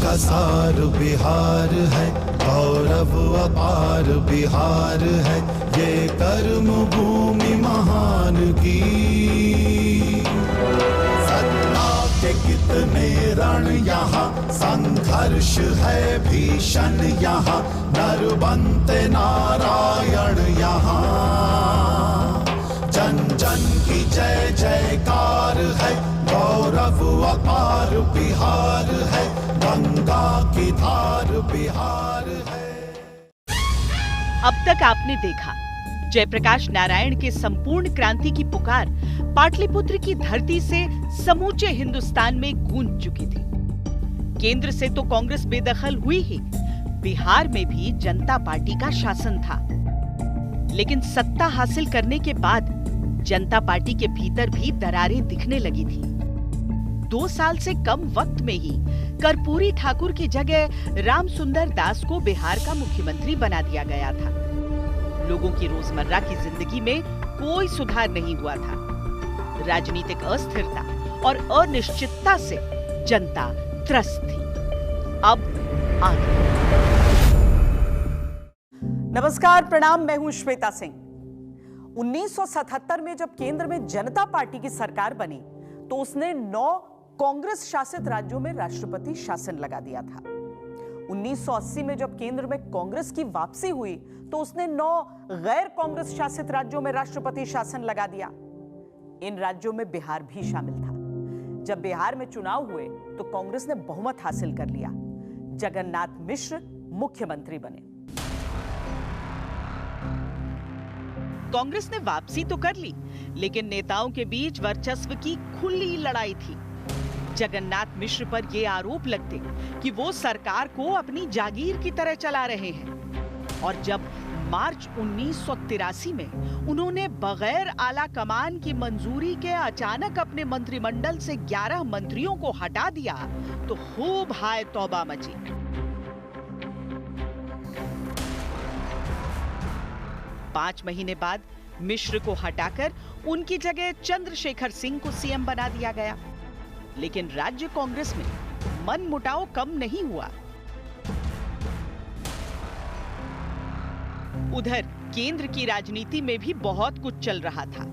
का सार बिहार है, गौरव अपार बिहार है, ये कर्म भूमि महान की। सत्ता के कितने रण यहाँ, संघर्ष है भीषण यहाँ, नरबंते नारायण यहाँ। जन जन की जय जयकार है, गौरव अपार बिहार है, गंगा की धार बिहार है। अब तक आपने देखा जयप्रकाश नारायण के संपूर्ण क्रांति की पुकार पाटलिपुत्र की धरती से समूचे हिंदुस्तान में गूंज चुकी थी। केंद्र से तो कांग्रेस बेदखल हुई ही, बिहार में भी जनता पार्टी का शासन था। लेकिन सत्ता हासिल करने के बाद जनता पार्टी के भीतर भी दरारें दिखने लगी थी। 2 साल से कम वक्त में ही कर्पूरी ठाकुर की जगह रामसुंदर दास को बिहार का मुख्यमंत्री बना दिया गया था। लोगों की रोजमर्रा की जिंदगी में कोई सुधार नहीं हुआ था। राजनीतिक अस्थिरता और अनिश्चितता से जनता त्रस्त थी। अब आगे। नमस्कार, प्रणाम, मैं हूं श्वेता सिंह। 1977 में जब केंद्र में जनता पार्टी की सरकार बनी तो उसने 9 कांग्रेस शासित राज्यों में राष्ट्रपति शासन लगा दिया था। 1980 में जब केंद्र में कांग्रेस की वापसी हुई तो उसने 9 गैर कांग्रेस शासित राज्यों में राष्ट्रपति शासन लगा दिया। इन राज्यों में बिहार भी शामिल था। जब बिहार में चुनाव हुए तो कांग्रेस ने बहुमत हासिल कर लिया। जगन्नाथ मिश्र मुख्यमंत्री बने। कांग्रेस ने वापसी तो कर ली, लेकिन नेताओं के बीच वर्चस्व की खुली लड़ाई थी। जगन्नाथ मिश्र पर यह आरोप लगते कि वो सरकार को अपनी जागीर की तरह चला रहे हैं। और जब मार्च 1983 में उन्होंने बगैर आला कमान की मंजूरी के अचानक अपने मंत्रिमंडल से 11 मंत्रियों को हटा दिया तो खूब हाय तौबा मची। पांच महीने बाद मिश्र को हटाकर उनकी जगह चंद्रशेखर सिंह को सीएम बना दिया गया। लेकिन राज्य कांग्रेस में मनमुटाव कम नहीं हुआ। उधर केंद्र की राजनीति में भी बहुत कुछ चल रहा था।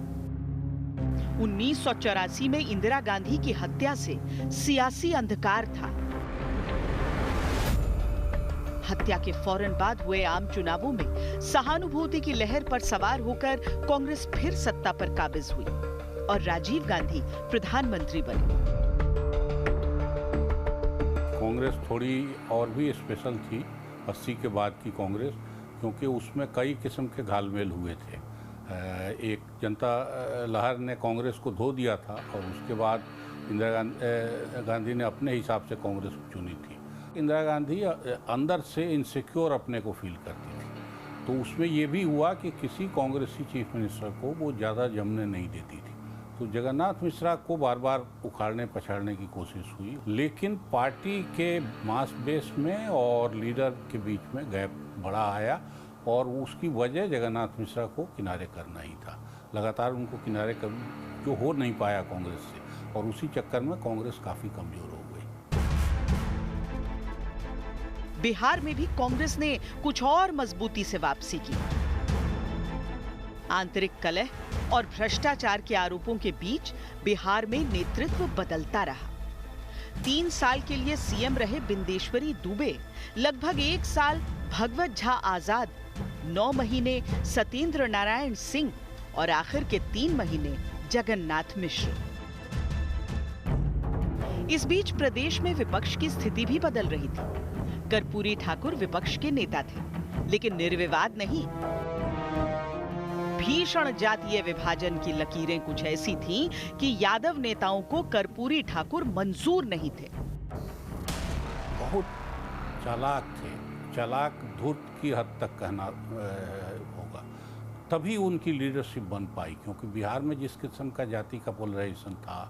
1984 में इंदिरा गांधी की हत्या से सियासी अंधकार था। हत्या के फौरन बाद हुए आम चुनावों में सहानुभूति की लहर पर सवार होकर कांग्रेस फिर सत्ता पर काबिज हुई और राजीव गांधी प्रधानमंत्री बने। कांग्रेस थोड़ी और भी स्पेशल थी 80 के बाद की कांग्रेस, क्योंकि उसमें कई किस्म के घालमेल हुए थे। एक जनता लहर ने कांग्रेस को धो दिया था और उसके बाद इंदिरा गांधी ने अपने हिसाब से कांग्रेस को चुनी थी। इंदिरा गांधी अंदर से इनसिक्योर अपने को फील करती थी, तो उसमें ये भी हुआ कि किसी कांग्रेसी चीफ मिनिस्टर को वो ज़्यादा जमने नहीं देती थी। तो जगन्नाथ मिश्रा को बार बार उखाड़ने पछाड़ने की कोशिश हुई, लेकिन पार्टी के मास बेस में और लीडर के बीच में गैप बड़ा आया और उसकी वजह जगन्नाथ मिश्रा को किनारे करना ही था। लगातार उनको किनारे कर जो हो नहीं पाया कांग्रेस से, और उसी चक्कर में कांग्रेस काफ़ी कमज़ोर हो गई। बिहार में भी कांग्रेस ने कुछ और मजबूती से वापसी की। आंतरिक कलह और भ्रष्टाचार के आरोपों के बीच बिहार में नेतृत्व बदलता रहा। 3 साल के लिए सीएम रहे बिंदेश्वरी दुबे, लगभग 1 साल भगवत झा आजाद, 9 महीने सत्येंद्र नारायण सिंह और आखिर के 3 महीने जगन्नाथ मिश्र। इस बीच प्रदेश में विपक्ष की स्थिति भी बदल रही थी। कर्पूरी ठाकुर विपक्ष के नेता थे, लेकिन निर्विवाद नहीं। भीषण जातीय विभाजन की लकीरें कुछ ऐसी थीं कि यादव नेताओं को कर्पूरी ठाकुर मंजूर नहीं थे। बहुत चालाक थे, चालाक धूर्त की हद तक कहना होगा, तभी उनकी लीडरशिप बन पाई, क्योंकि बिहार में जिस किस्म का जाति का पोलराइजेशन था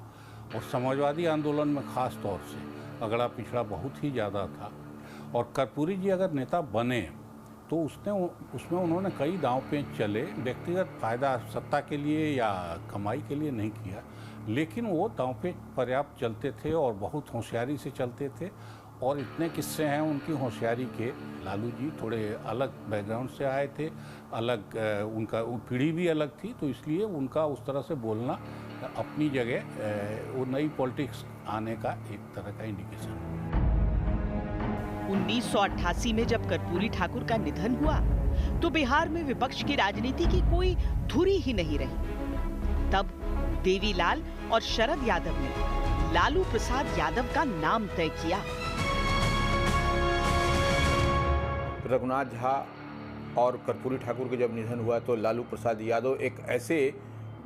और समाजवादी आंदोलन में खास तौर से अगड़ा पिछड़ा बहुत ही ज़्यादा था। और कर्पूरी जी अगर नेता बने तो उसमें उन्होंने कई दांव पेच चले, व्यक्तिगत फायदा सत्ता के लिए या कमाई के लिए नहीं किया, लेकिन वो दांव पेच पर्याप्त चलते थे और बहुत होशियारी से चलते थे और इतने किस्से हैं उनकी होशियारी के। लालू जी थोड़े अलग बैकग्राउंड से आए थे, अलग उनका पीढ़ी भी अलग थी, तो इसलिए उनका उस तरह से बोलना अपनी जगह वो नई पॉलिटिक्स आने का एक तरह का इंडिकेशन। 1988 में जब कर्पूरी ठाकुर का निधन हुआ तो बिहार में विपक्ष की राजनीति की कोई धुरी ही नहीं रही। तब देवीलाल और शरद यादव ने लालू प्रसाद यादव का नाम तय किया। रघुनाथ झा और कर्पूरी ठाकुर के जब निधन हुआ तो लालू प्रसाद यादव एक ऐसे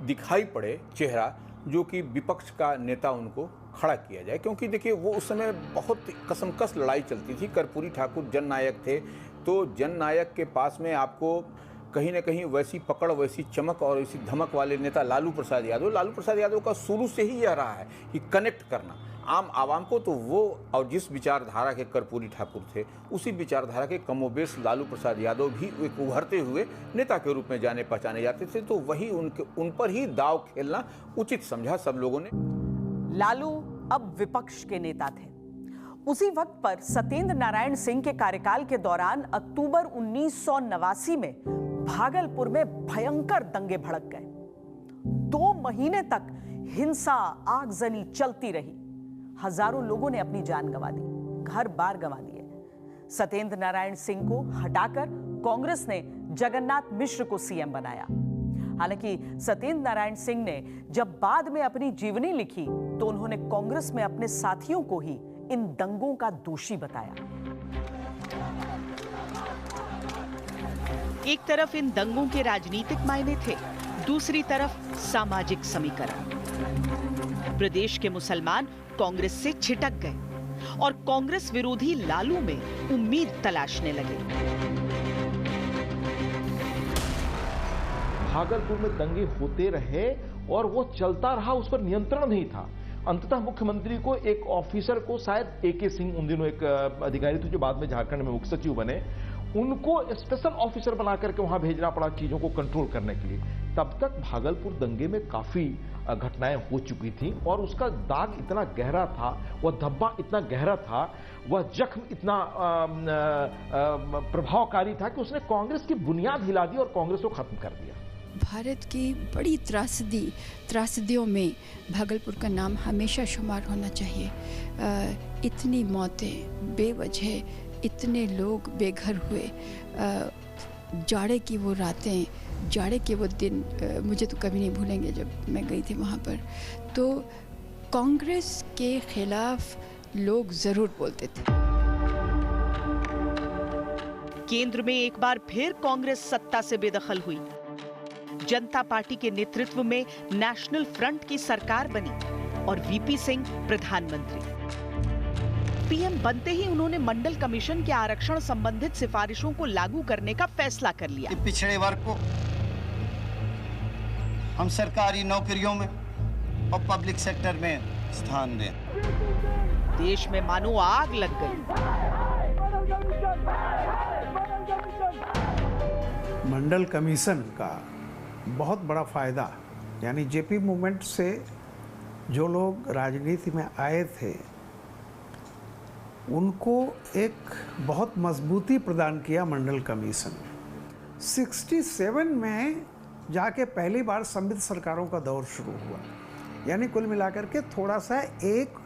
दिखाई पड़े चेहरा जो कि विपक्ष का नेता उनको खड़ा किया जाए, क्योंकि देखिए वो उस समय बहुत कसमकस लड़ाई चलती थी। कर्पूरी ठाकुर जननायक थे, तो जननायक के पास में आपको कहीं ना कहीं वैसी पकड़, वैसी चमक और वैसी धमक वाले नेता लालू प्रसाद यादव का शुरू से ही यह रहा है कि कनेक्ट करना आम आवाम को। तो वो और जिस विचारधारा के कर्पूरी ठाकुर थे, उसी विचारधारा के कमोबेश लालू प्रसाद यादव भी एक उभरते हुए नेता के रूप में जाने पहचाने जाते थे। तो वही उन पर ही दाव खेलना उचित समझा सब लोगों ने। लालू अब विपक्ष के नेता थे। उसी वक्त पर सत्येंद्र नारायण सिंह के कार्यकाल के दौरान अक्टूबर 1989 में भागलपुर में भयंकर दंगे भड़क गए। 2 महीने तक हिंसा, आगजनी चलती रही। हजारों लोगों ने अपनी जान गंवा दी, घर बार गंवा दिए। सत्येंद्र नारायण सिंह को हटाकर कांग्रेस ने जगन्नाथ मिश्र को सीएम बनाया। हालांकि सत्येंद्र नारायण सिंह ने जब बाद में अपनी जीवनी लिखी तो उन्होंने कांग्रेस में अपने साथियों को ही इन दंगों का दोषी बताया। एक तरफ इन दंगों के राजनीतिक मायने थे, दूसरी तरफ सामाजिक समीकरण। प्रदेश के मुसलमान कांग्रेस से छिटक गए और कांग्रेस विरोधी लालू में उम्मीद तलाशने लगे। भागलपुर में दंगे होते रहे और वो चलता रहा, उस पर नियंत्रण नहीं था। अंततः मुख्यमंत्री को एक ऑफिसर को, शायद AK सिंह उन दिनों एक अधिकारी थे जो बाद में झारखंड में मुख्य सचिव बने, उनको स्पेशल ऑफिसर बना करके वहां भेजना पड़ा चीजों को कंट्रोल करने के लिए। तब तक भागलपुर दंगे में काफी घटनाएं हो चुकी थी और उसका दाग इतना गहरा था, वह धब्बा इतना गहरा था, वह जख्म इतना प्रभावकारी था कि उसने कांग्रेस की बुनियाद हिला दी और कांग्रेस को खत्म कर दिया। भारत की बड़ी त्रासदियों में भागलपुर का नाम हमेशा शुमार होना चाहिए। इतनी मौतें बेवजह, इतने लोग बेघर हुए, जाड़े की वो रातें, जाड़े के वो दिन मुझे तो कभी नहीं भूलेंगे जब मैं गई थी वहाँ पर। तो कांग्रेस के खिलाफ लोग ज़रूर बोलते थे। केंद्र में एक बार फिर कांग्रेस सत्ता से बेदखल हुई। जनता पार्टी के नेतृत्व में नेशनल फ्रंट की सरकार बनी और VP सिंह प्रधानमंत्री। PM बनते ही उन्होंने मंडल कमीशन के आरक्षण संबंधित सिफारिशों को लागू करने का फैसला कर लिया। पिछड़े वर्ग को हम सरकारी नौकरियों में और पब्लिक सेक्टर में स्थान दें। देश में मानो आग लग गई। मंडल कमीशन का बहुत बड़ा फायदा, यानी JP मूवमेंट से जो लोग राजनीति में आए थे उनको एक बहुत मजबूती प्रदान किया मंडल कमीशन। 67 में जाके पहली बार संविध सरकारों का दौर शुरू हुआ, यानी कुल मिलाकर के थोड़ा सा एक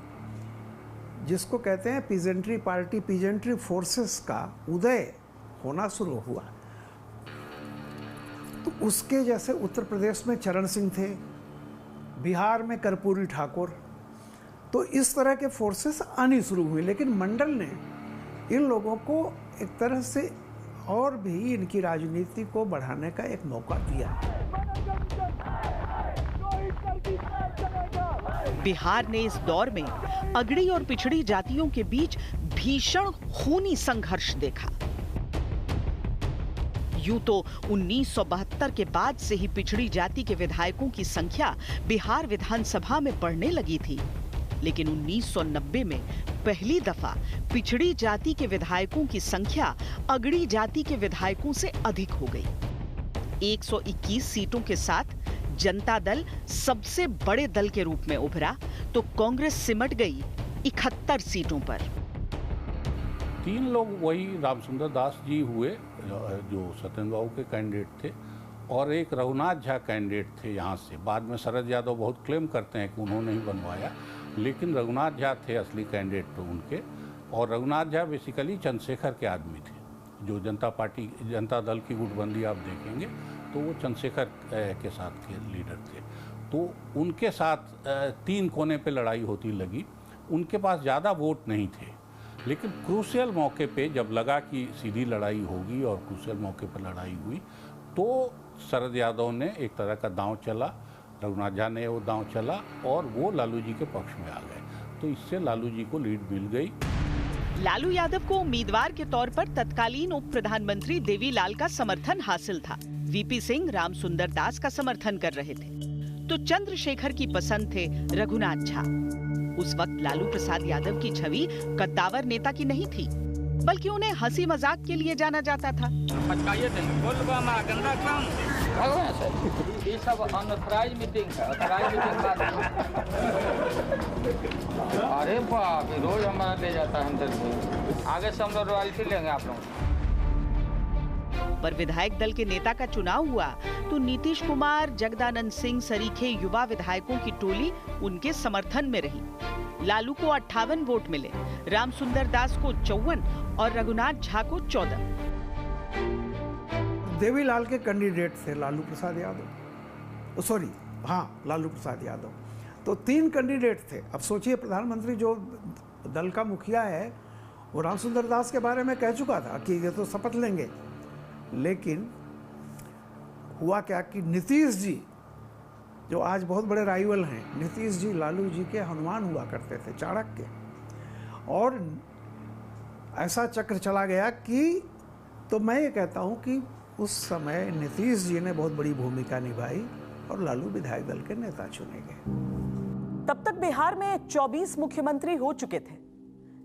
जिसको कहते हैं पीजेंट्री पार्टी, पीजेंट्री फोर्सेस का उदय होना शुरू हुआ। तो उसके जैसे उत्तर प्रदेश में चरण सिंह थे, बिहार में कर्पूरी ठाकुर, तो इस तरह के फोर्सेस आनी शुरू हुई। लेकिन मंडल ने इन लोगों को एक तरह से और भी इनकी राजनीति को बढ़ाने का एक मौका दिया। बिहार ने इस दौर में अगड़ी और पिछड़ी जातियों के बीच भीषण खूनी संघर्ष देखा। यूं तो 1972 के बाद से ही पिछड़ी जाति के विधायकों की संख्या बिहार विधानसभा में बढ़ने लगी थी, लेकिन 1990 में पहली दफा पिछड़ी जाति के विधायकों की संख्या अगड़ी जाति के विधायकों से अधिक हो गई। 121 सीटों के साथ जनता दल सबसे बड़े दल के रूप में उभरा तो कांग्रेस सिमट गई 71 सीटों पर। तीन लोग वही रामसुंदर दास जी हुए जो सत्येंद्र बाबू के कैंडिडेट थे, और एक रघुनाथ झा कैंडिडेट थे यहाँ से। बाद में शरद यादव बहुत क्लेम करते हैं कि उन्होंने ही बनवाया, लेकिन रघुनाथ झा थे असली कैंडिडेट तो उनके। और रघुनाथ झा बेसिकली चंद्रशेखर के आदमी थे। जो जनता दल की गुटबंदी आप देखेंगे तो वो चंद्रशेखर के साथ के लीडर थे। तो उनके साथ तीन कोने पे लड़ाई होती लगी। उनके पास ज़्यादा वोट नहीं थे, लेकिन क्रूशियल मौके पे जब लगा कि सीधी लड़ाई होगी और क्रूशियल मौके पर लड़ाई हुई, तो शरद यादव ने एक तरह का दांव चला, रघुनाथ झा ने वो दांव चला और वो लालू जी के पक्ष में आ गए। तो इससे लालू जी को लीड मिल गई। लालू यादव को उम्मीदवार के तौर पर तत्कालीन उप प्रधानमंत्री देवीलाल का समर्थन हासिल था। वीपी सिंह रामसुंदर दास का समर्थन कर रहे थे, तो चंद्रशेखर की पसंद थे रघुनाथ झा। उस वक्त लालू प्रसाद यादव की छवि कद्दावर नेता की नहीं थी, बल्कि उन्हें हंसी मजाक के लिए जाना जाता था। ये सब अनऑथराइज्ड मीटिंग है, ऑथराइज्ड मीटिंग अरे बाप रे, रोज हमारा ले जाता है इंटरव्यू। आगे से हम लोग रॉयल्टी लेंगे आप लोग। पर विधायक दल के नेता का चुनाव हुआ तो नीतीश कुमार, जगदानंद सिंह सरीखे युवा विधायकों की टोली उनके समर्थन में रही। लालू को 58 वोट मिले, रामसुंदर दास को 54 और रघुनाथ झा को 14। देवीलाल के कैंडिडेट थे लालू प्रसाद यादव, सॉरी हाँ लालू प्रसाद यादव। तो तीन कैंडिडेट थे। अब सोचिए, प्रधानमंत्री जो दल का मुखिया है वो रामसुंदर दास के बारे में कह चुका था कि ये तो शपथ लेंगे, लेकिन हुआ क्या कि नीतीश जी जो आज बहुत बड़े राइवल हैं, नीतीश जी लालू जी के हनुमान हुआ करते थे, चाणक्य। और ऐसा चक्र चला गया कि, तो मैं ये कहता हूँ कि उस समय नीतीश जी ने बहुत बड़ी भूमिका निभाई और लालू विधायक दल के नेता चुने गए। तब तक बिहार में 24 मुख्यमंत्री हो चुके थे,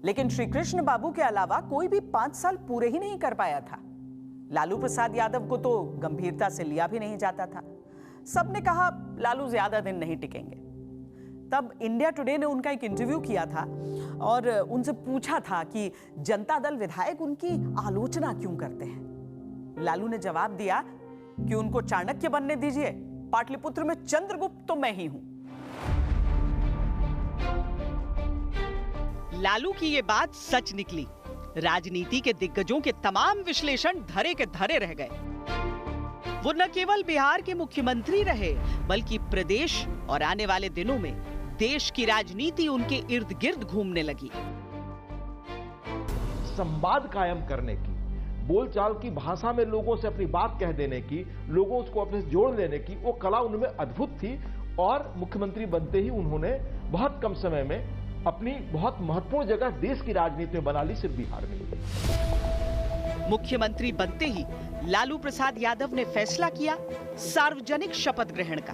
लेकिन श्री कृष्ण बाबू के अलावा कोई भी 5 साल पूरे ही नहीं कर पाया था। लालू प्रसाद यादव को तो गंभीरता से लिया भी नहीं जाता था। सबने कहा लालू ज्यादा दिन नहीं टिकेंगे। तब इंडिया टुडे ने उनका एक इंटरव्यू किया था और उनसे पूछा था कि जनता दल विधायक उनकी आलोचना क्यों करते हैं। लालू ने जवाब दिया कि उनको चाणक्य बनने दीजिए, पाटलिपुत्र में चंद्रगुप्त तो मैं ही हूं। लालू की ये बात सच निकली। राजनीति के दिग्गजों के तमाम विश्लेषण धरे के धरे रह गए। वो न केवल बिहार के मुख्यमंत्री रहे, बल्कि प्रदेश और आने वाले दिनों में देश की राजनीति उनके इर्द गिर्द घूमने लगी। संवाद कायम करने की, बोलचाल की भाषा में लोगों से अपनी बात कह देने की, लोगों को अपने से जोड़ लेने की वो कला उनमें अद्भुत थी। और मुख्यमंत्री बनते ही उन्होंने बहुत कम समय में अपनी बहुत महत्वपूर्ण जगह देश की राजनीति में बना ली, सिर्फ बिहार में ही। मुख्यमंत्री बनते ही लालू प्रसाद यादव ने फैसला किया सार्वजनिक शपथ ग्रहण का।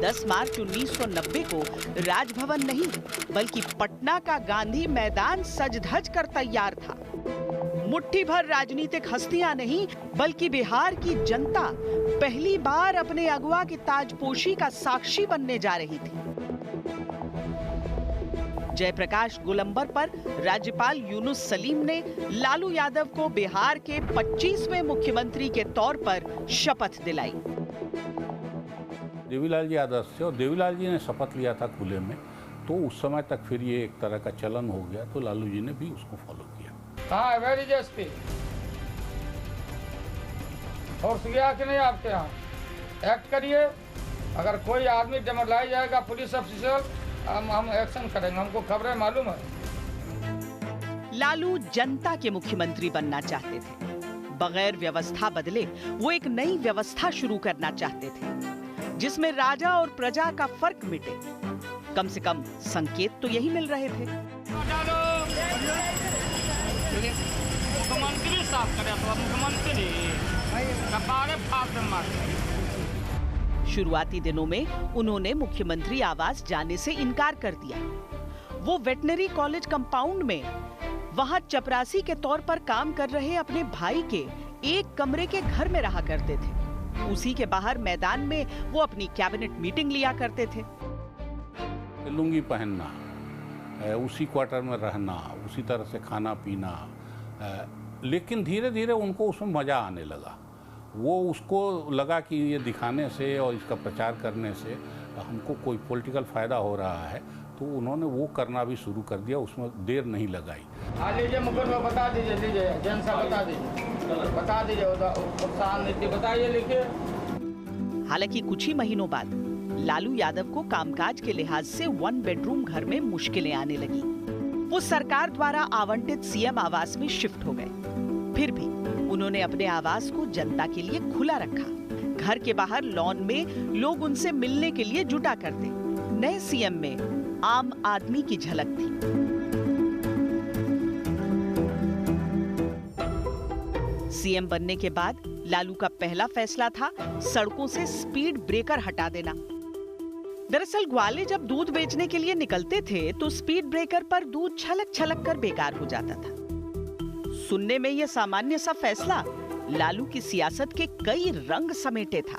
10 मार्च 1990 को राजभवन नहीं, बल्कि पटना का गांधी मैदान सज धज कर तैयार था। मुट्ठी भर राजनीतिक हस्तियां नहीं, बल्कि बिहार की जनता पहली बार अपने अगुवा की ताजपोशी का साक्षी बनने जा रही थी। जयप्रकाश गोलंबर पर राज्यपाल यूनुस सलीम ने लालू यादव को बिहार के 25वें मुख्यमंत्री के तौर पर शपथ दिलाई। देवीलाल जी आदर्श थे और देवीलाल जी ने शपथ लिया था खुले में, तो उस समय तक फिर ये एक तरह का चलन हो गया, तो लालू जी ने भी उसको फॉलो किया। हाँ, वेरी जस्टी फोर्स गया कि नहीं आपके यहाँ? एक्ट करिए। अगर कोई आदमी डमरलाई जाएगा पुलिस ऑफिसर, हम एक्शन करेंगे, हमको खबरें मालूम है। लालू जनता के मुख्यमंत्री बनना चाहते थे। बगैर व्यवस्था बदले वो एक नई व्यवस्था शुरू करना चाहते थे, जिसमें राजा और प्रजा का फर्क मिटे। कम से कम संकेत तो यही मिल रहे थे। मुख्यमंत्री साफ करे तो मुख्यमंत्री कपारे फाड़ मारे। शुरुआती दिनों में उन्होंने मुख्यमंत्री आवास जाने से इनकार कर दिया। वो वेटनरी कॉलेज कंपाउंड में वहां चपरासी के तौर पर काम कर रहे अपने भाई के एक कमरे के घर में रहा करते थे। उसी के बाहर मैदान में वो अपनी कैबिनेट मीटिंग लिया करते थे। लुंगी पहनना उसी क्वार्टर में रहना, उसी तरह से खाना पीना। लेकिन धीरे धीरे उनको उसमें मज़ा आने लगा। वो उसको लगा कि ये दिखाने से और इसका प्रचार करने से हमको कोई पॉलिटिकल फ़ायदा हो रहा है, तो उन्होंने वो करना भी शुरू कर दिया। उसमें देर नहीं लगाई। लीजिए मुकदमा बता दीजिए, लीजिए जनसा बता दीजिए प्रोत्साहन नीति बताइए, लिखिए। हालांकि कुछ ही महीनों बाद लालू यादव को कामकाज के लिहाज से 1 बेडरूम घर में मुश्किलें आने लगी। वो सरकार द्वारा आवंटित सीएम आवास में शिफ्ट हो गए। फिर भी उन्होंने अपने आवास को जनता के लिए खुला रखा। घर के बाहर लॉन में लोग उनसे मिलने के लिए जुटा करते। नए सीएम में आम आदमी की झलक थी। सीएम बनने के बाद लालू का पहला फैसला था सड़कों से स्पीड ब्रेकर हटा देना। दरअसल ग्वाले जब दूध बेचने के लिए निकलते थे तो स्पीड ब्रेकर पर दूध छलक छलक कर बेकार हो जाता था। सुनने में यह सामान्य सा फैसला लालू की सियासत के कई रंग समेटे था।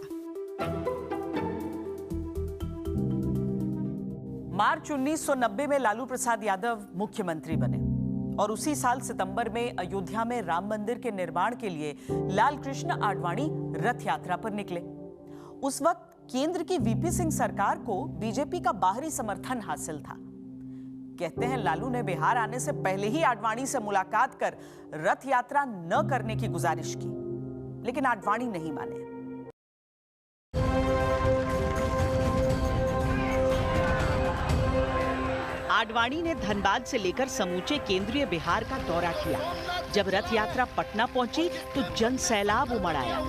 मार्च 1990 में लालू प्रसाद यादव मुख्यमंत्री बने और उसी साल सितंबर में अयोध्या में राम मंदिर के निर्माण के लिए लाल कृष्ण आडवाणी रथ यात्रा पर निकले। उस वक्त केंद्र की वीपी सिंह सरकार को बीजेपी का बाहरी समर्थन हासिल था। कहते हैं लालू ने बिहार आने से पहले ही आडवाणी से मुलाकात कर रथ यात्रा न करने की गुजारिश की, लेकिन आडवाणी नहीं माने। आडवाणी ने धनबाद से लेकर समूचे केंद्रीय बिहार का दौरा किया। जब रथ यात्रा पटना पहुंची तो जन सैलाब उमड़ आया।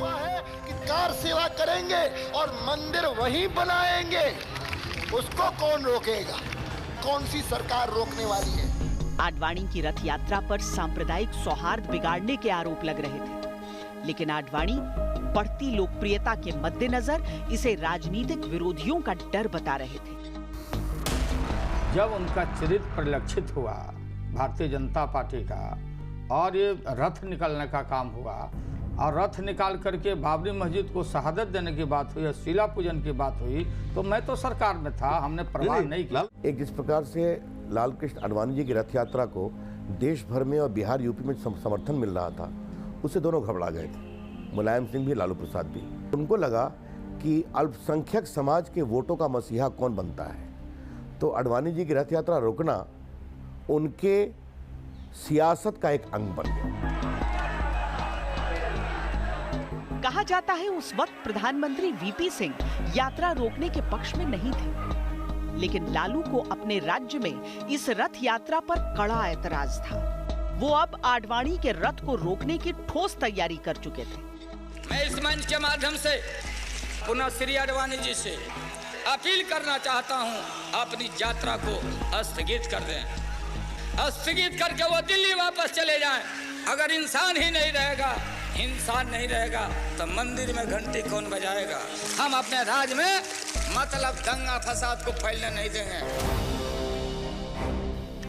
कार सेवा करेंगे और मंदिर वहीं बनाएंगे, उसको कौन रोकेगा? कौन सी सरकार रोकने वाली है? आडवाणी की रथ यात्रा पर सांप्रदायिक सौहार्द बिगाड़ने के आरोप लग रहे थे, लेकिन आडवाणी बढ़ती लोकप्रियता के मद्देनजर इसे राजनीतिक विरोधियों का डर बता रहे थे। जब उनका चरित्र परिलक्षित हुआ भारतीय जनता पार्टी का और ये रथ निकालने का काम हुआ और रथ निकाल करके बाबरी मस्जिद को शहादत देने की बात हुई, शीला पूजन की बात हुई, तो मैं तो सरकार में था, हमने परवाह नहीं किया। एक जिस प्रकार से लाल कृष्ण आडवाणी जी की रथ यात्रा को देश भर में और बिहार यूपी में समर्थन मिल रहा था, उससे दोनों घबरा गए थे। मुलायम सिंह भी, लालू प्रसाद भी। उनको लगा कि अल्पसंख्यक समाज के वोटों का मसीहा कौन बनता है, तो आडवाणी जी की रथ यात्रा रोकना उनके सियासत का एक अंग बन गया। कहा जाता है उस वक्त प्रधानमंत्री वीपी सिंह यात्रा रोकने के पक्ष में नहीं थे, लेकिन लालू को अपने राज्य में इस रथ यात्रा पर कड़ा ऐतराज था। वो अब आडवाणी के रथ को रोकने की ठोस तैयारी कर चुके थे। मैं इस मंच के माध्यम से पुनः श्री आडवाणी जी से अपील करना चाहता हूं, अपनी यात्रा को स्थगित कर दें। स्थगित करके वो दिल्ली वापस चले जाएं। अगर इंसान ही नहीं रहेगा, इंसान नहीं रहेगा, तो मंदिर में घंटी कौन बजाएगा? हम अपने राज्य में मतलब दंगा फसाद को फैलने नहीं देंगे।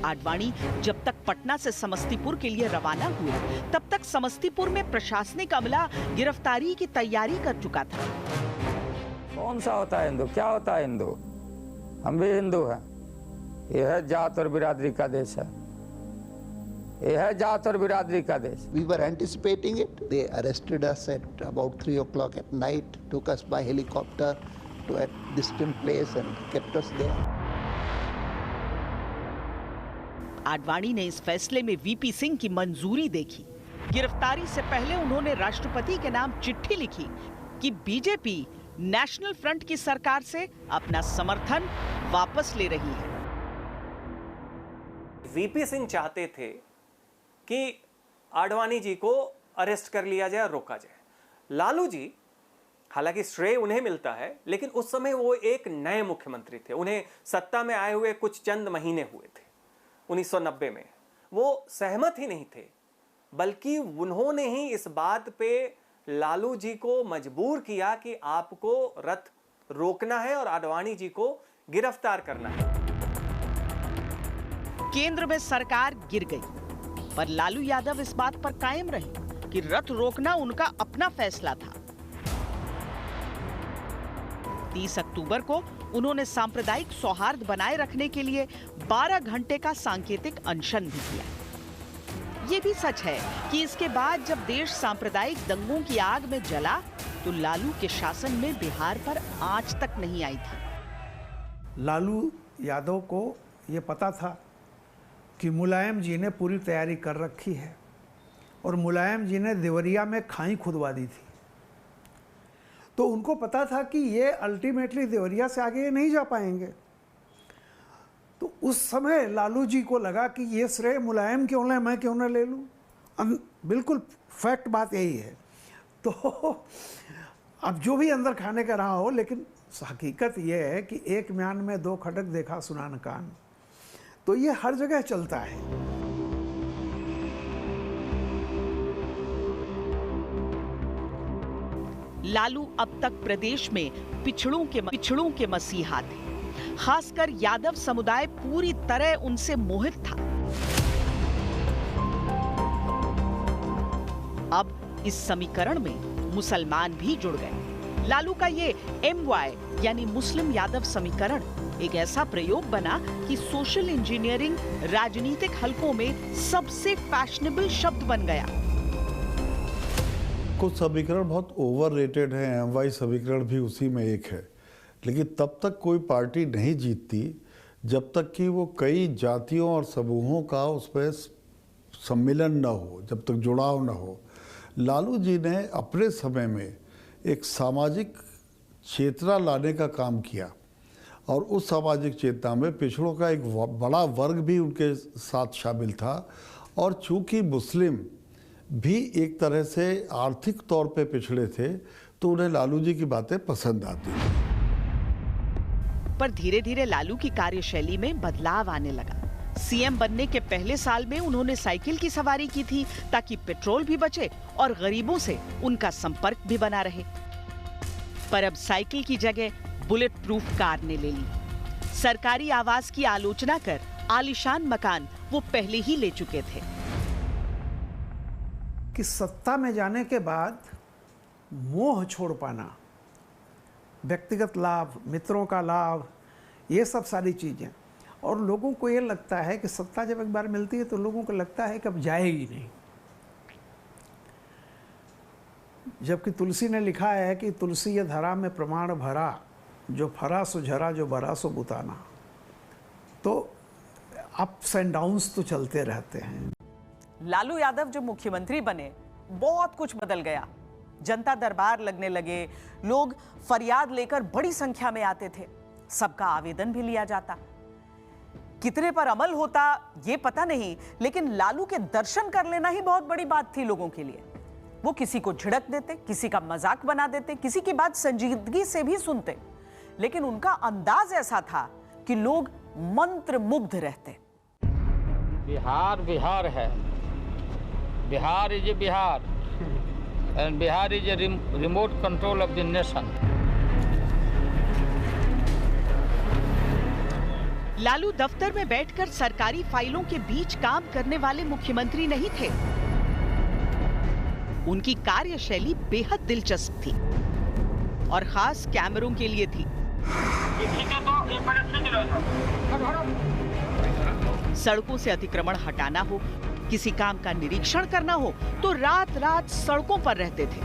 आडवाणी जब तक पटना से समस्तीपुर के लिए रवाना हुए, तब तक समस्तीपुर में प्रशासनिक अमला गिरफ्तारी की तैयारी कर चुका था। कौन सा होता है हिंदू? क्या होता है हिंदू? हम भी हिंदू हैं। यह है जात और बिरादरी का देश है। यह है जात और बिरादरी का देश। We were anticipating it. They arrested us at about 3 o'clock at night, took us by helicopter to a distant place and kept us there. Advani ने इस फैसले में वीपी सिंह की मंजूरी देखी। गिरफ्तारी से पहले उन्होंने राष्ट्रपति के नाम चिट्ठी लिखी कि बीजेपी नेशनल फ्रंट की सरकार से अपना समर्थन वापस ले रही है। वीपी सिंह चाहते थे कि आडवाणी जी को अरेस्ट कर लिया जाए और रोका जाए। लालू जी, हालांकि श्रेय उन्हें मिलता है, लेकिन उस समय वो एक नए मुख्यमंत्री थे। उन्हें सत्ता में आए हुए कुछ चंद महीने हुए थे 1990 में। वो सहमत ही नहीं थे, बल्कि उन्होंने ही इस बात पे लालू जी को मजबूर किया कि आपको रथ रोकना है और आडवाणी जी को गिरफ्तार करना है। केंद्र में सरकार गिर गई, पर लालू यादव इस बात पर कायम रहे कि रथ रोकना उनका अपना फैसला था। 30 अक्टूबर को उन्होंने सांप्रदायिक सौहार्द बनाए रखने के लिए 12 घंटे का सांकेतिक अनशन भी किया। ये भी सच है कि इसके बाद जब देश सांप्रदायिक दंगों की आग में जला तो लालू के शासन में बिहार पर आंच तक नहीं आई थी। लालू यादव को ये पता था कि मुलायम जी ने पूरी तैयारी कर रखी है और मुलायम जी ने देवरिया में खाई खुदवा दी थी, तो उनको पता था कि ये अल्टीमेटली देवरिया से आगे नहीं जा पाएंगे। तो उस समय लालू जी को लगा कि ये श्रेय मुलायम क्यों लें, मैं क्यों ना ले लूँ। बिल्कुल फैक्ट बात यही है। तो अब जो भी अंदर खाने का रहा हो, लेकिन हकीकत ये है कि एक म्यान में दो खटक देखा सुना न कान, तो ये हर जगह चलता है। लालू अब तक प्रदेश में पिछड़ों के मसीहा थे। खासकर यादव समुदाय पूरी तरह उनसे मोहित था। अब इस समीकरण में मुसलमान भी जुड़ गए। लालू का ये MY यानी मुस्लिम यादव समीकरण एक ऐसा प्रयोग बना कि सोशल इंजीनियरिंग राजनीतिक हलकों में सबसे फैशनेबल शब्द बन गया। कुछ समीकरण बहुत ओवररेटेड हैं, MY समीकरण भी उसी में एक है, लेकिन तब तक कोई पार्टी नहीं जीतती जब तक कि वो कई जातियों और समूहों का उसमें सम्मिलन न हो, जब तक जुड़ाव न हो। लालू जी ने अपने समय में एक सामाजिक चेतना लाने का काम किया और उस सामाजिक चेतना में पिछड़ों का एक बड़ा वर्ग भी उनके साथ शामिल था। और चूंकि मुस्लिम भी एक तरह से आर्थिक तौर पे पिछड़े थे, तो उन्हें लालू जी की बातें पसंद आती थी। पर धीरे धीरे लालू की कार्यशैली में बदलाव आने लगा। सीएम बनने के पहले साल में उन्होंने साइकिल की सवारी की थी ताकि पेट्रोल भी बचे और गरीबों से उनका संपर्क भी बना रहे। पर अब साइकिल की जगह बुलेट प्रूफ कार ने ले ली। सरकारी आवास की आलोचना कर आलीशान मकान वो पहले ही ले चुके थे। कि सत्ता में जाने के बाद मोह छोड़ पाना, व्यक्तिगत लाभ, मित्रों का लाभ, ये सब सारी चीज़ें, और लोगों को ये लगता है कि सत्ता जब एक बार मिलती है तो लोगों को लगता है कि अब जाएगी नहीं। जबकि तुलसी ने लिखा है कि तुलसी ये धरा में प्रमाण भरा, जो फरा सो झरा, जो बरा सो बुताना। तो अप्स एंड डाउन्स तो चलते रहते हैं। लालू यादव जब मुख्यमंत्री बने बहुत कुछ बदल गया। जनता दरबार लगने लगे, लोग फरियाद लेकर बड़ी संख्या में आते थे, सबका आवेदन भी लिया जाता। कितने पर अमल होता ये पता नहीं, लेकिन लालू के दर्शन कर लेना ही बहुत बड़ी बात थी लोगों के लिए। वो किसी को झिड़क देते, किसी का मजाक बना देते, किसी की बात संजीदगी से भी सुनते, लेकिन उनका अंदाज ऐसा था कि लोग मंत्र मुग्ध रहते। बिहार बिहार है, Bihar is a Bihar and Bihar is a remote control of the nation. Lalu दफ्तर में बैठकर सरकारी फाइलों के बीच काम करने वाले मुख्यमंत्री नहीं थे। उनकी कार्यशैली बेहद दिलचस्प थी और खास कैमरों के लिए थी। सड़कों से अतिक्रमण हटाना हो, किसी काम का निरीक्षण करना हो तो रात रात सड़कों पर रहते थे।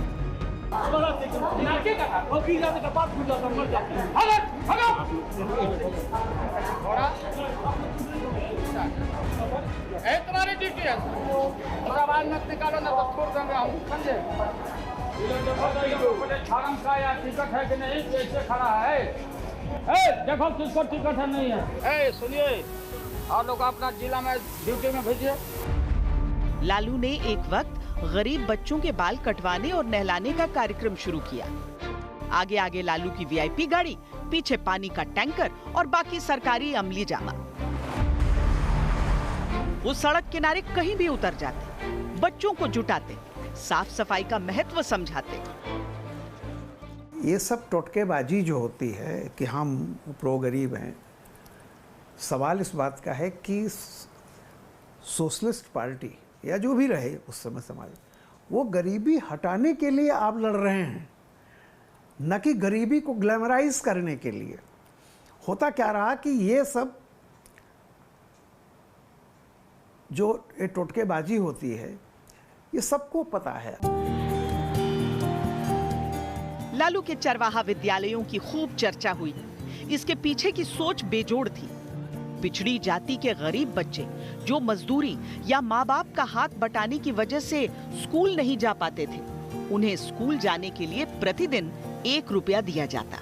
तुम्हारी ड्यूटी है, आवाज मत निकालो ना तो छोड़ देंगे हम, समझे? फार्म का या टिकट है कि नहीं, कैसे खड़ा है? देखो किसको टिकट है नहीं है। सुनिए, और लोग अपना जिला में ड्यूटी में भेजिए। लालू ने एक वक्त गरीब बच्चों के बाल कटवाने और नहलाने का कार्यक्रम शुरू किया। आगे आगे लालू की VIP गाड़ी, पीछे पानी का टैंकर और बाकी सरकारी अमली जामा। वो सड़क किनारे कहीं भी उतर जाते, बच्चों को जुटाते, साफ सफाई का महत्व समझाते। ये सब टोटकेबाजी जो होती है कि हम प्रो गरीब हैं, सवाल इस बात का है कि सोशलिस्ट पार्टी या जो भी रहे उस समय समाज, वो गरीबी हटाने के लिए आप लड़ रहे हैं, न कि गरीबी को ग्लैमराइज करने के लिए। होता क्या रहा कि ये सब जो ये टोटकेबाजी होती है ये सबको पता है। लालू के चरवाहा विद्यालयों की खूब चर्चा हुई। इसके पीछे की सोच बेजोड़ थी। पिछड़ी जाति के गरीब बच्चे जो मजदूरी या माँ बाप का हाथ बटाने की वजह से स्कूल नहीं जा पाते थे, उन्हें स्कूल जाने के लिए प्रतिदिन 1 रुपया दिया जाता।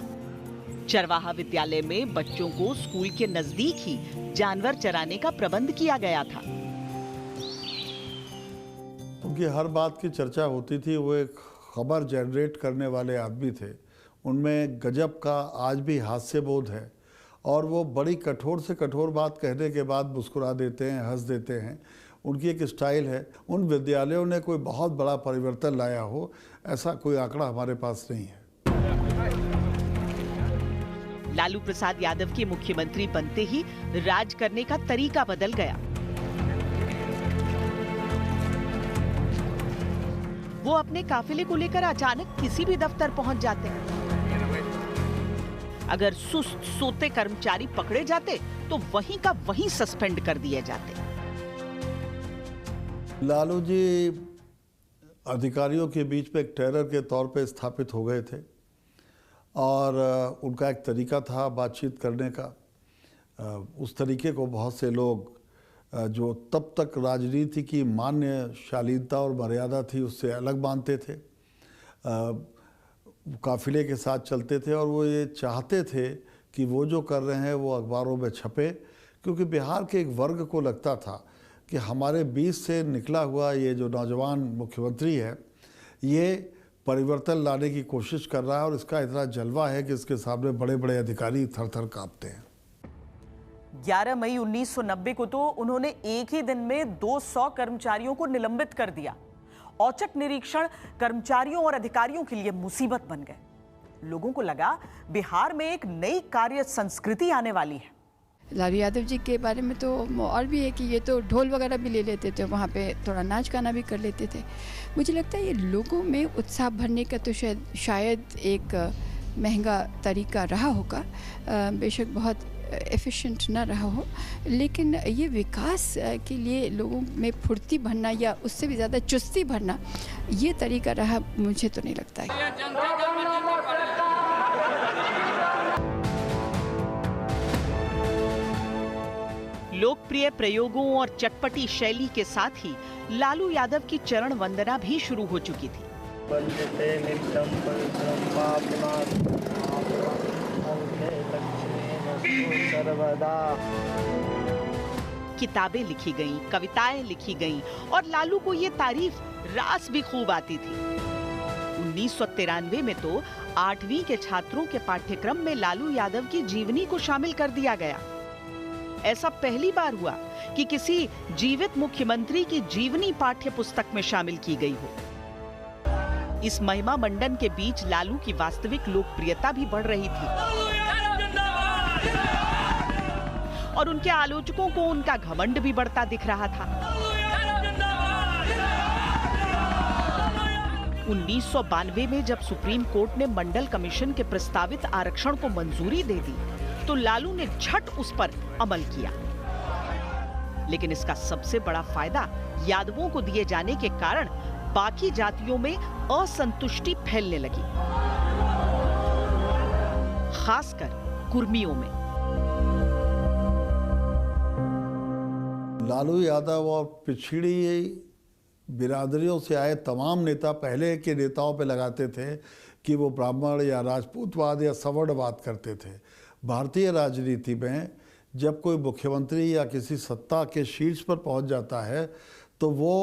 चरवाहा विद्यालय में बच्चों को स्कूल के नजदीक ही जानवर चराने का प्रबंध किया गया था। उनकी हर बात की चर्चा होती थी। वो एक खबर जनरेट करने वाले आदमी थे। उनमें गजब का आज भी हास्यबोध है और वो बड़ी कठोर से कठोर बात कहने के बाद मुस्कुरा देते हैं, हंस देते हैं। उनकी एक स्टाइल है। उन विद्यालयों ने कोई बहुत बड़ा परिवर्तन लाया हो ऐसा कोई आंकड़ा हमारे पास नहीं है। लालू प्रसाद यादव के मुख्यमंत्री बनते ही राज करने का तरीका बदल गया। वो अपने काफिले को लेकर अचानक किसी भी दफ्तर पहुंच जाते। अगर सुस्त सोते कर्मचारी पकड़े जाते तो वहीं का वहीं सस्पेंड कर दिए जाते। लालू जी अधिकारियों के बीच में एक टेरर के तौर पे स्थापित हो गए थे और उनका एक तरीका था बातचीत करने का। उस तरीके को बहुत से लोग जो तब तक राजनीति की मान्य शालीनता और मर्यादा थी उससे अलग मानते थे। काफिले के साथ चलते थे और वो ये चाहते थे कि वो जो कर रहे हैं वो अखबारों में छपे, क्योंकि बिहार के एक वर्ग को लगता था कि हमारे बीच से निकला हुआ ये जो नौजवान मुख्यमंत्री है ये परिवर्तन लाने की कोशिश कर रहा है और इसका इतना जलवा है कि इसके सामने बड़े बड़े अधिकारी थर थर कांपते हैं। 11 मई 1990 को तो उन्होंने एक ही दिन में 200 कर्मचारियों को निलंबित कर दिया। औचक निरीक्षण कर्मचारियों और अधिकारियों के लिए मुसीबत बन गए। लोगों को लगा बिहार में एक नई कार्य संस्कृति आने वाली है। लालू यादव जी के बारे में तो और भी है कि ये तो ढोल वगैरह भी ले लेते थे, वहाँ पे थोड़ा नाच गाना भी कर लेते थे। मुझे लगता है ये लोगों में उत्साह भरने का तो शायद एक महंगा तरीका रहा होगा। बेशक बहुत एफिशिएंट ना रहा हो, लेकिन ये विकास के लिए लोगों में फुर्ती भरना या उससे भी ज़्यादा चुस्ती भरना ये तरीका रहा, मुझे तो नहीं लगता है। लोकप्रिय प्रयोगों और चटपटी शैली के साथ ही लालू यादव की चरण वंदना भी शुरू हो चुकी थी। किताबें लिखी गईं, कविताएं लिखी गईं और लालू को ये तारीफ रास भी खूब आती थी। 1993 में तो 8वीं के छात्रों के पाठ्यक्रम में लालू यादव की जीवनी को शामिल कर दिया गया। ऐसा पहली बार हुआ कि किसी जीवित मुख्यमंत्री की जीवनी पाठ्य पुस्तक में शामिल की गई हो। इस महिमा मंडन के बीच लालू की वास्तविक लोकप्रियता भी बढ़ रही थी और उनके आलोचकों को उनका घमंड भी बढ़ता दिख रहा था। 1992 में जब सुप्रीम कोर्ट ने मंडल कमीशन के प्रस्तावित आरक्षण को मंजूरी दे दी तो लालू ने झट उस पर अमल किया। लेकिन इसका सबसे बड़ा फायदा यादवों को दिए जाने के कारण बाकी जातियों में असंतुष्टि फैलने लगी, खासकर कुर्मियों में। लालू यादव और पिछड़ी बिरादरियों से आए तमाम नेता पहले के नेताओं पे लगाते थे कि वो ब्राह्मण या राजपूतवाद या सवर्णवाद करते थे। भारतीय राजनीति में जब कोई मुख्यमंत्री या किसी सत्ता के शीर्ष पर पहुंच जाता है तो वो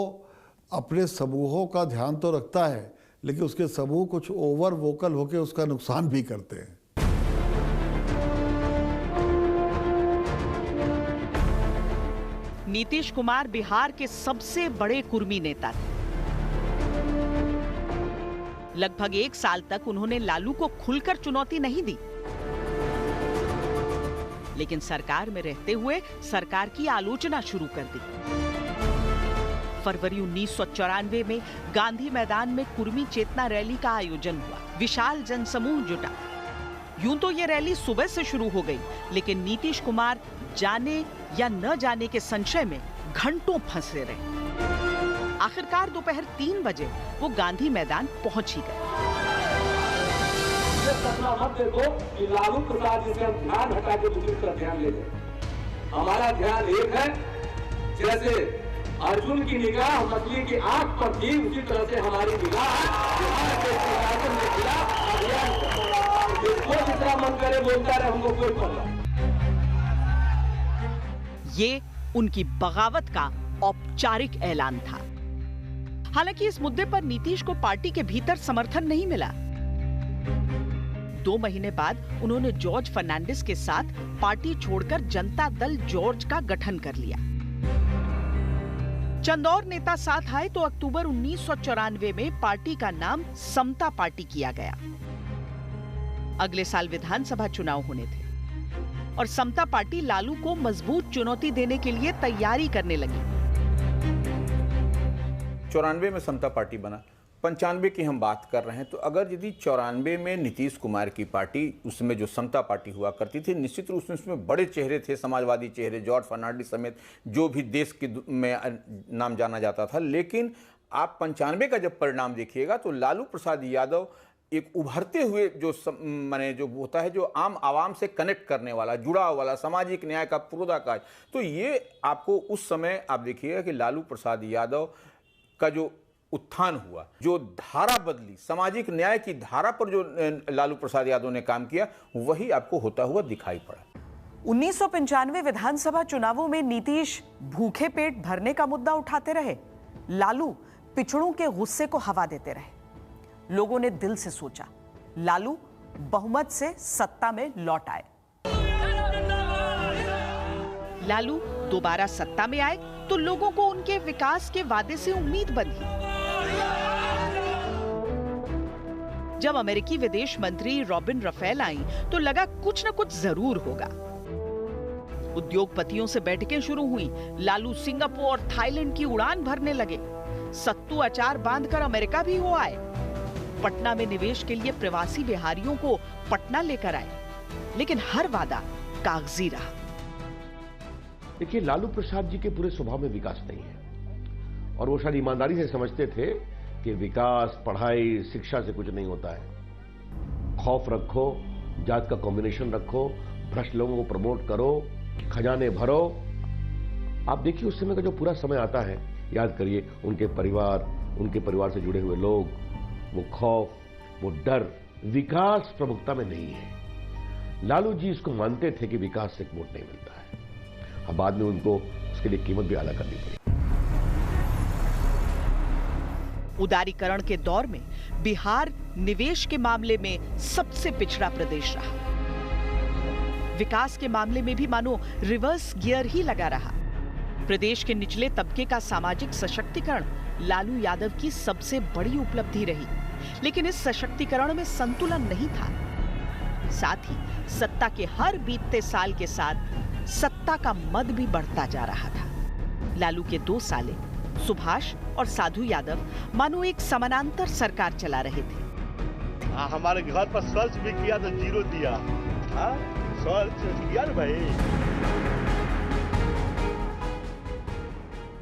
अपने समूहों का ध्यान तो रखता है, लेकिन उसके समूह कुछ ओवर वोकल होकर उसका नुकसान भी करते हैं। नीतीश कुमार बिहार के सबसे बड़े कुर्मी नेता थे। लगभग 1 साल तक उन्होंने लालू को खुलकर चुनौती नहीं दी, लेकिन सरकार में रहते हुए सरकार की आलोचना शुरू कर दी। फरवरी 1994 में गांधी मैदान में कुर्मी चेतना रैली का आयोजन हुआ। विशाल जनसमूह जुटा। यूं तो ये रैली सुबह से शुरू हो गई, लेकिन नीतीश कुमार जाने या न जाने के संशय में घंटों फंसे रहे। आखिरकार दोपहर 3 बजे वो गांधी मैदान पहुंच ही गए। ये सपना मत देखो कि लालू प्रसाद जी से हम ध्यान हटा के दूसरी तरफ ध्यान ले जाए। हमारा ध्यान एक है, जैसे अर्जुन की निगाह मछली की आंख पर थी, उसी तरह से हमारी निगाह शासन के खिलाफ अभियान जितना मन करे बोलता रहे, हमको कोई परवाह। ये उनकी बगावत का औपचारिक ऐलान था। हालांकि इस मुद्दे पर नीतीश को पार्टी के भीतर समर्थन नहीं मिला। 2 महीने बाद उन्होंने जॉर्ज फर्नांडिस के साथ पार्टी छोड़कर जनता दल जॉर्ज का गठन कर लिया। चंद और नेता साथ आए तो अक्टूबर 1994 में पार्टी का नाम समता पार्टी किया गया। अगले साल विधानसभा चुनाव होने थे और समता पार्टी लालू को मजबूत चुनौती देने के लिए तैयारी करने लगी। 94 में समता पार्टी बना, 95 की हम बात कर रहे हैं, तो अगर यदि 94 में नीतीश कुमार की पार्टी, उसमें जो समता पार्टी हुआ करती थी, निश्चित रूप से उसमें बड़े चेहरे थे, समाजवादी चेहरे, जॉर्ज फर्नांडिस समेत जो भी देश के में नाम जाना जाता था। लेकिन आप 95 का जब परिणाम देखिएगा तो लालू प्रसाद यादव एक उभरते हुए जो माने जो होता है, जो आम आवाम से कनेक्ट करने वाला, जुड़ाव वाला, सामाजिक न्याय का पुरोधाकाज, तो ये आपको उस समय आप देखिएगा कि लालू प्रसाद यादव का जो उत्थान हुआ, जो धारा बदली, सामाजिक न्याय की धारा पर जो लालू प्रसाद यादव ने काम किया, वही आपको होता हुआ दिखाई पड़ा। 1995 विधानसभा चुनावों में नीतीश भूखे पेट भरने का मुद्दा उठाते रहे, लालू पिछड़ों के गुस्से को हवा देते रहे। लोगों ने दिल से सोचा लालू बहुमत से सत्ता में लौट आए। लालू दोबारा सत्ता में आए तो लोगों को उनके विकास के वादे से उम्मीद बंधी। जब अमेरिकी विदेश मंत्री रॉबिन रफेल आई तो लगा कुछ न कुछ जरूर होगा। उद्योगपतियों से बैठकें शुरू हुई, लालू सिंगापुर और थाईलैंड की उड़ान भरने लगे। सत्तू अचार बांधकर अमेरिका भी हो आए। पटना में निवेश के लिए प्रवासी बिहारियों को पटना लेकर आए, लेकिन हर वादा कागजी रहा। देखिए, लालू प्रसाद जी के पूरे स्वभाव में विकास नहीं है और वो शायद ईमानदारी से समझते थे कि विकास, पढ़ाई, शिक्षा से कुछ नहीं होता है। खौफ रखो, जात का कॉम्बिनेशन रखो, भ्रष्ट लोगों को प्रमोट करो, खजाने भरो। आप देखिए उस समय का जो पूरा समय आता है, याद करिए उनके परिवार से जुड़े हुए लोग, वो खौफ, वो डर, विकास प्रमुखता में नहीं है। लालू जी इसको मानते थे कि विकास से वोट नहीं मिलता है। अब बाद में उनको उसके लिए कीमत भी अदा करनी पड़ी। उदारीकरण के दौर में बिहार निवेश के मामले में सबसे पिछड़ा प्रदेश रहा। विकास के मामले में भी मानो रिवर्स गियर ही लगा रहा। प्रदेश के निचले तबके का सामाजिक सशक्तिकरण लालू यादव की सबसे बड़ी उपलब्धि रही, लेकिन इस सशक्तिकरण में संतुलन नहीं था। साथ ही सत्ता के हर बीतते साल के साथ सत्ता का मद भी बढ़ता जा रहा था। लालू के 2 साले सुभाष और साधु यादव मानो एक समानांतर सरकार चला रहे थे। हमारे घर पर सर्च भी किया तो 0 दिया। सर्च किया ना भाई।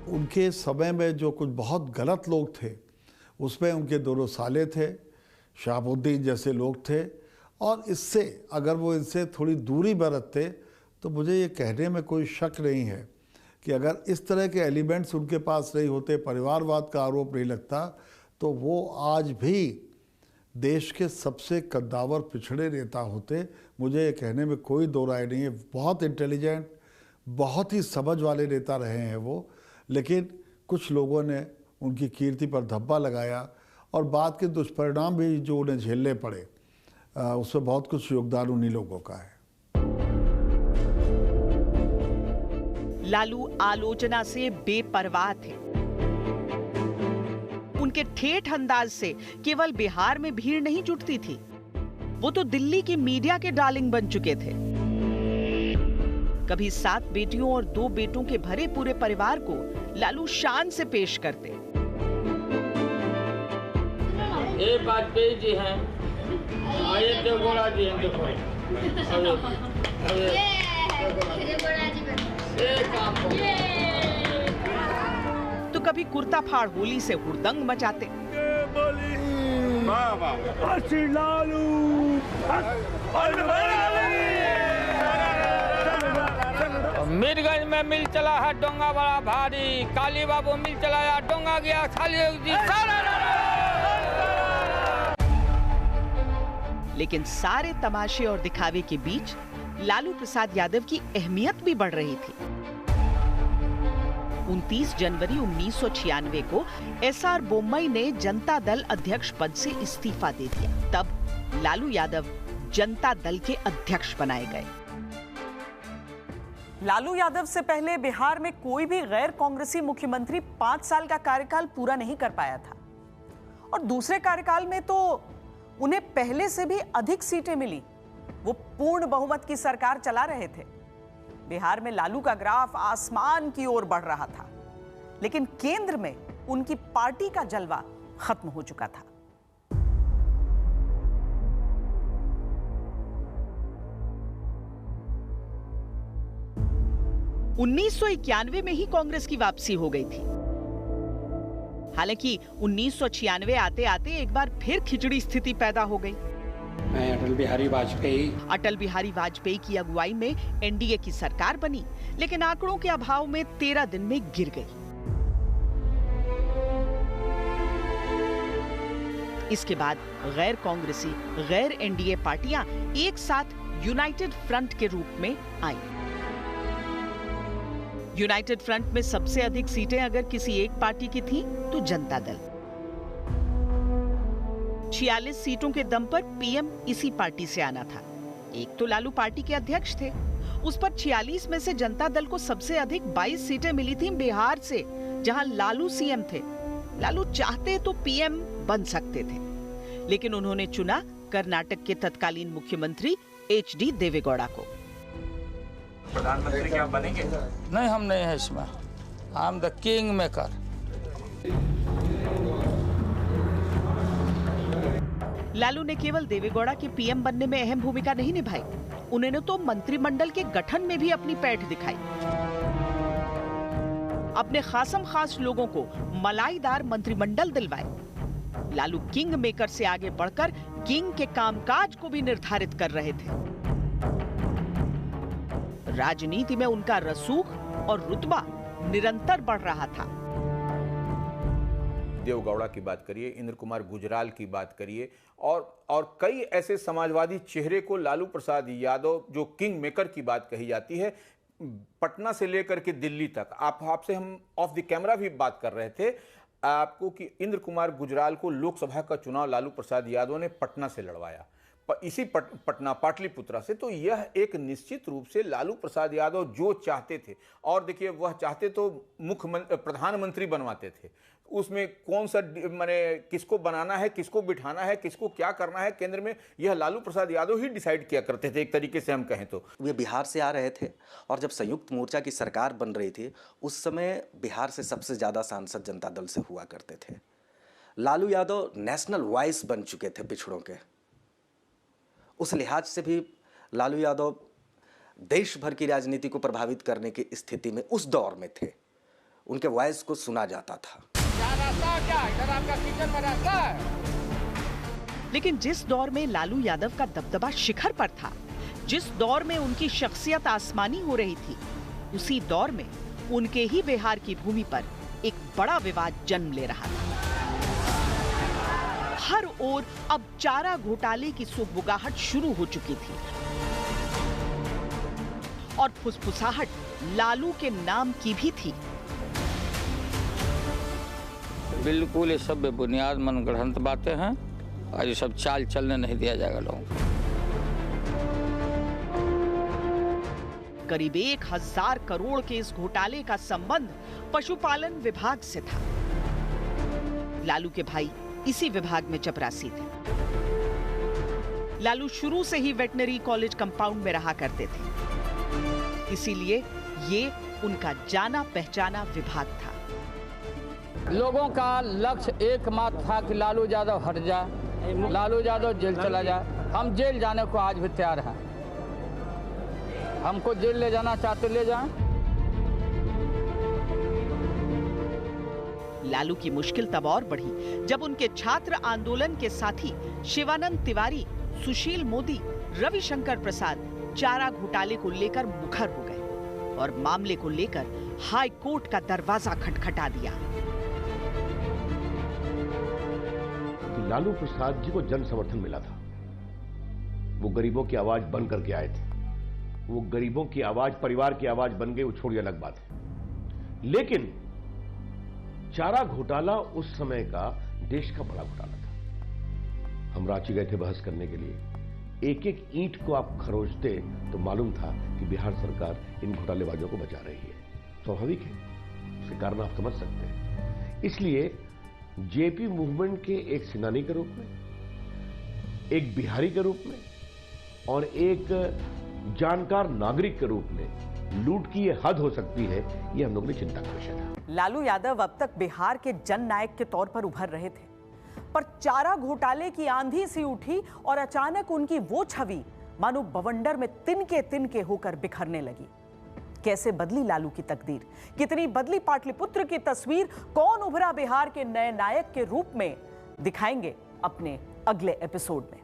उनके समय में जो कुछ बहुत गलत लोग थे, उसमें उनके दोनों साले थे, शहाबुद्दीन जैसे लोग थे, और इससे अगर वो इनसे थोड़ी दूरी बरतते तो मुझे ये कहने में कोई शक नहीं है कि अगर इस तरह के एलिमेंट्स उनके पास नहीं होते, परिवारवाद का आरोप नहीं लगता, तो वो आज भी देश के सबसे कद्दावर पिछड़े नेता होते। मुझे ये कहने में कोई दो राय नहीं है। बहुत इंटेलिजेंट, बहुत ही समझ वाले नेता रहे हैं वो, लेकिन कुछ लोगों ने उनकी कीर्ति पर धब्बा लगाया और बाद के दुष्परिणाम भी जो उन्हें झेलने पड़े, उसमें बहुत कुछ योगदान उन्हीं लोगों का है। लालू आलोचना से बेपरवाह थे। उनके ठेठ अंदाज से केवल बिहार में भीड़ नहीं जुटती थी, वो तो दिल्ली की मीडिया के डार्लिंग बन चुके थे। कभी 7 बेटियों और 2 बेटों के भरे पूरे परिवार को लालू शान से पेश करते। ये बाजपेयी जी हैं, ये देवगौड़ा जी हैं, देखो तो कभी कुर्ता फाड़ होली से हुड़दंग मचाते, मीरगंज में मिल चला है डोंगा बड़ा भारी, काली बाबू मिल चलाया डोंगा गया खाली। लेकिन सारे तमाशे और दिखावे के बीच लालू प्रसाद यादव की अहमियत भी बढ़ रही थी। 29 जनवरी 1996 को एसआर बोम्मई ने जनता दल अध्यक्ष पद से इस्तीफा दे दिया। तब लालू यादव जनता दल के अध्यक्ष बनाए गए। लालू यादव से पहले बिहार में कोई भी गैर कांग्रेसी मुख्यमंत्री 5 साल का कार्यकाल पूरा नहीं कर पाया था, और दूसरे कार्यकाल में तो उन्हें पहले से भी अधिक सीटें मिली। वो पूर्ण बहुमत की सरकार चला रहे थे। बिहार में लालू का ग्राफ आसमान की ओर बढ़ रहा था, लेकिन केंद्र में उनकी पार्टी का जलवा खत्म हो चुका था। उन्नीस में ही कांग्रेस की वापसी हो गई थी। हालांकि 1996 आते आते एक बार फिर खिचड़ी स्थिति पैदा हो गई। अटल बिहारी वाजपेयी की अगुवाई में एनडीए की सरकार बनी, लेकिन आंकड़ों के अभाव में 13 दिन में गिर गई। इसके बाद गैर कांग्रेसी, गैर एनडीए पार्टियां एक साथ यूनाइटेड फ्रंट के रूप में आईं। यूनाइटेड फ्रंट में सबसे अधिक सीटें अगर किसी एक पार्टी की थीं, तो जनता दल। 46 सीटों के दम पर पीएम इसी पार्टी से आना था। एक तो लालू पार्टी के अध्यक्ष थे, उस पर 46 में से जनता दल को सबसे अधिक 22 सीटें मिली थीं बिहार से, जहां लालू सीएम थे। लालू चाहते तो पीएम बन सकते थे, लेकिन उन्होंने चुना कर्नाटक के तत्कालीन मुख्यमंत्री एचडी देवेगौड़ा को। प्रधानमंत्री क्या बनेंगे? नहीं, हम नहीं है इसमें। I am the king maker. Lalu ने केवल देवेगौड़ा के पीएम बनने में अहम भूमिका नहीं निभाई, उन्होंने तो मंत्रिमंडल के गठन में भी अपनी पैठ दिखाई। अपने खासम खास लोगों को मलाईदार मंत्रिमंडल दिलवाए। लालू किंग मेकर से आगे बढ़कर किंग के कामकाज को भी निर्धारित कर रहे थे। राजनीति में उनका रसूख और रुतबा निरंतर बढ़ रहा था। देवेगौड़ा की बात करिए, इंद्र कुमार गुजराल की बात करिए, और कई ऐसे समाजवादी चेहरे को लालू प्रसाद यादव, जो किंग मेकर की बात कही जाती है, पटना से लेकर के दिल्ली तक। आपसे हम ऑफ द कैमरा भी बात कर रहे थे आपको कि इंद्र कुमार गुजराल को लोकसभा का चुनाव लालू प्रसाद यादव ने पटना से लड़वाया, इसी पटना पाटलिपुत्रा से। तो यह एक निश्चित रूप से लालू प्रसाद यादव जो चाहते थे, और देखिए वह चाहते तो प्रधानमंत्री बनवाते थे। उसमें कौन सा माने किसको बनाना है, किसको बिठाना है, किसको क्या करना है केंद्र में, यह लालू प्रसाद यादव ही डिसाइड किया करते थे, एक तरीके से हम कहें तो। वे बिहार से आ रहे थे, और जब संयुक्त मोर्चा की सरकार बन रही थी उस समय बिहार से सबसे ज़्यादा सांसद जनता दल से हुआ करते थे। लालू यादव नेशनल वॉइस बन चुके थे पिछड़ों के। उस लिहाज से भी लालू यादव देश भर की राजनीति को प्रभावित करने की स्थिति में उस दौर में थे। उनके वॉइस को सुना जाता था। लेकिन जिस दौर में लालू यादव का दबदबा शिखर पर था, जिस दौर में उनकी शख्सियत आसमानी हो रही थी, उसी दौर में उनके ही बिहार की भूमि पर एक बड़ा विवाद जन्म ले रहा था। हर ओर अब चारा घोटाले की सुगबुगाहट शुरू हो चुकी थी, और फुसफुसाहट लालू के नाम की भी थी। बिल्कुल ये सब बेबुनियाद मनगढ़ंत बातें हैं, और ये सब चाल चलने नहीं दिया जाएगा लोगों को। करीब 1000 करोड़ के इस घोटाले का संबंध पशुपालन विभाग से था। लालू के भाई इसी विभाग में चपरासी थे। लालू शुरू से ही वेटनरी कॉलेज कंपाउंड में रहा करते थे, इसीलिए ये उनका जाना पहचाना विभाग था। लोगों का लक्ष्य एकमात्र था कि लालू यादव हट जाए, लालू यादव जेल चला जाए। हम जेल जाने को आज भी तैयार हैं। हमको जेल ले जाना चाहते ले जाएं। लालू की मुश्किल तब और बढ़ी जब उनके छात्र आंदोलन के साथी शिवानंद तिवारी, सुशील मोदी, रविशंकर प्रसाद चारा घोटाले को लेकर मुखर हो गए और मामले को लेकर हाई कोर्ट का दरवाजा खटखटा दिया। लालू प्रसाद जी को जन समर्थन मिला था, वो गरीबों की आवाज बन करके आए थे, वो गरीबों की आवाज, परिवार की आवाज बन गई, वो छोड़िए अलग बात है। लेकिन चारा घोटाला उस समय का देश का बड़ा घोटाला था। हम रांची गए थे बहस करने के लिए, एक एक ईंट को आप खरोचते तो मालूम था कि बिहार सरकार इन घोटालेबाजों को बचा रही है। स्वाभाविक है, उसके कारण आप समझ सकते हैं। इसलिए जेपी मूवमेंट के एक सेनानी के रूप में, एक बिहारी के रूप में और एक जानकार नागरिक के रूप में लूट की यह हद हो सकती है, यह हम लोग ने चिंता का विषय था। लालू यादव अब तक बिहार के जननायक के तौर पर उभर रहे थे, पर चारा घोटाले की आंधी सी उठी और अचानक उनकी वो छवि मानो बवंडर में तिनके होकर बिखरने लगी। कैसे बदली लालू की तकदीर, कितनी बदली पाटलिपुत्र की तस्वीर, कौन उभरा बिहार के नए नायक के रूप में, दिखाएंगे अपने अगले एपिसोड में।